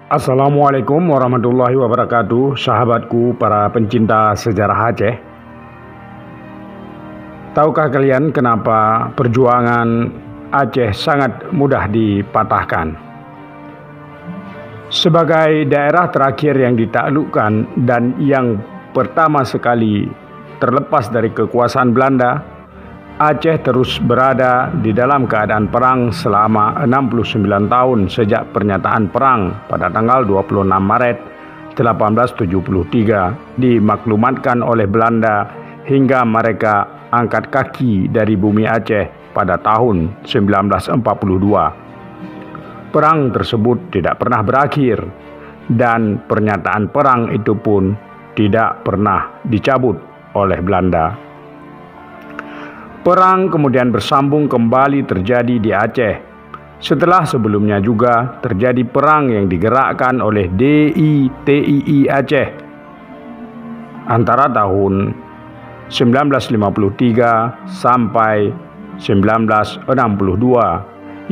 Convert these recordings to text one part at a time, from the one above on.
Assalamualaikum warahmatullahi wabarakatuh, sahabatku para pencinta sejarah Aceh. Tahukah kalian kenapa perjuangan Aceh sangat mudah dipatahkan? Sebagai daerah terakhir yang ditaklukkan dan yang pertama sekali terlepas dari kekuasaan Belanda, Aceh terus berada di dalam keadaan perang selama 69 tahun sejak pernyataan perang pada tanggal 26 Maret 1873 dimaklumatkan oleh Belanda hingga mereka angkat kaki dari bumi Aceh pada tahun 1942. Perang tersebut tidak pernah berakhir dan pernyataan perang itu pun tidak pernah dicabut oleh Belanda. Perang kemudian bersambung kembali terjadi di Aceh setelah sebelumnya juga terjadi perang yang digerakkan oleh DITII Aceh antara tahun 1953 sampai 1962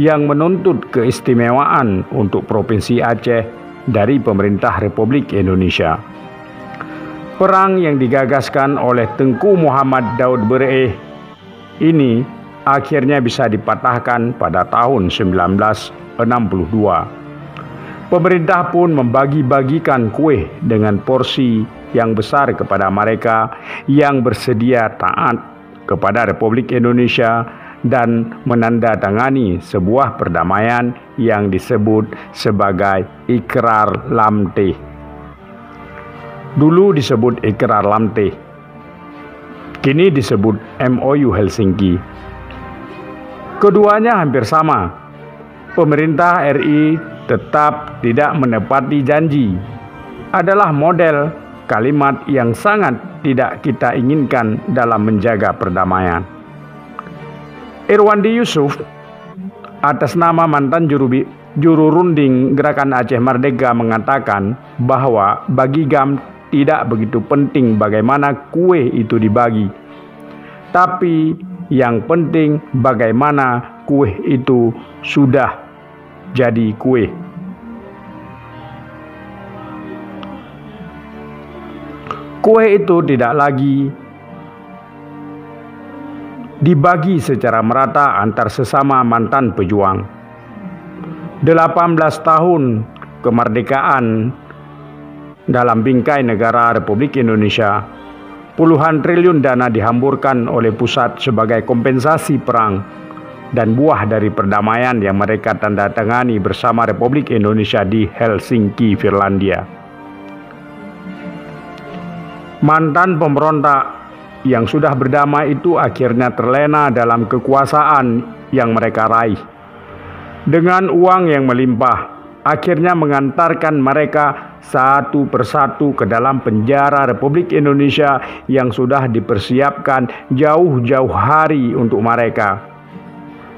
yang menuntut keistimewaan untuk Provinsi Aceh dari pemerintah Republik Indonesia. Perang yang digagaskan oleh Tengku Muhammad Daud Bereh ini akhirnya bisa dipatahkan pada tahun 1962. Pemerintah pun membagi-bagikan kue dengan porsi yang besar kepada mereka yang bersedia taat kepada Republik Indonesia dan menandatangani sebuah perdamaian yang disebut sebagai Ikrar Lamteh. Dulu disebut Ikrar Lamteh, kini disebut MOU Helsinki. Keduanya hampir sama. Pemerintah RI tetap tidak menepati janji. Adalah model kalimat yang sangat tidak kita inginkan dalam menjaga perdamaian. Irwandi Yusuf atas nama mantan juru runding Gerakan Aceh Merdeka mengatakan bahwa bagi GAM tidak begitu penting bagaimana kue itu dibagi, tapi yang penting bagaimana kue itu sudah jadi kue. Kue itu tidak lagi dibagi secara merata antar sesama mantan pejuang. 18 tahun kemerdekaan dalam bingkai negara Republik Indonesia, puluhan triliun dana dihamburkan oleh pusat sebagai kompensasi perang dan buah dari perdamaian yang mereka tandatangani bersama Republik Indonesia di Helsinki, Finlandia. Mantan pemberontak yang sudah berdamai itu akhirnya terlena dalam kekuasaan yang mereka raih. Dengan uang yang melimpah, akhirnya mengantarkan mereka satu persatu ke dalam penjara Republik Indonesia yang sudah dipersiapkan jauh-jauh hari untuk mereka.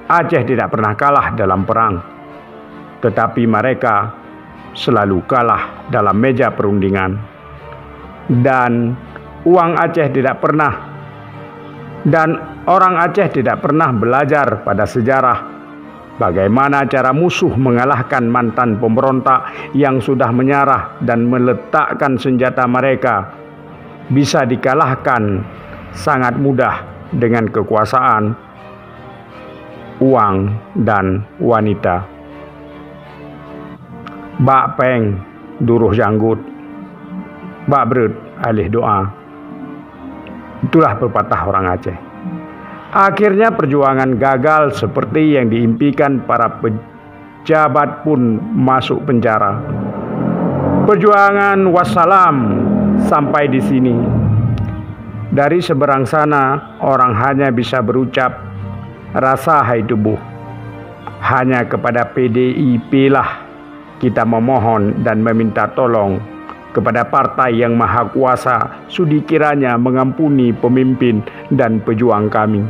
Aceh tidak pernah kalah dalam perang, tetapi mereka selalu kalah dalam meja perundingan. Dan uang Aceh tidak pernah, dan orang Aceh tidak pernah belajar pada sejarah bagaimana cara musuh mengalahkan mantan pemberontak yang sudah menyerah dan meletakkan senjata mereka. Bisa dikalahkan sangat mudah dengan kekuasaan, uang, dan wanita. Bak peng duruh janggut, bak berut alih doa. Itulah pepatah orang Aceh. Akhirnya perjuangan gagal seperti yang diimpikan para pejabat pun masuk penjara. Perjuangan wassalam sampai di sini. Dari seberang sana orang hanya bisa berucap rasa hai tubuh. Hanya kepada PDIP lah kita memohon dan meminta tolong kepada partai yang maha kuasa, sudi kiranya mengampuni pemimpin dan pejuang kami.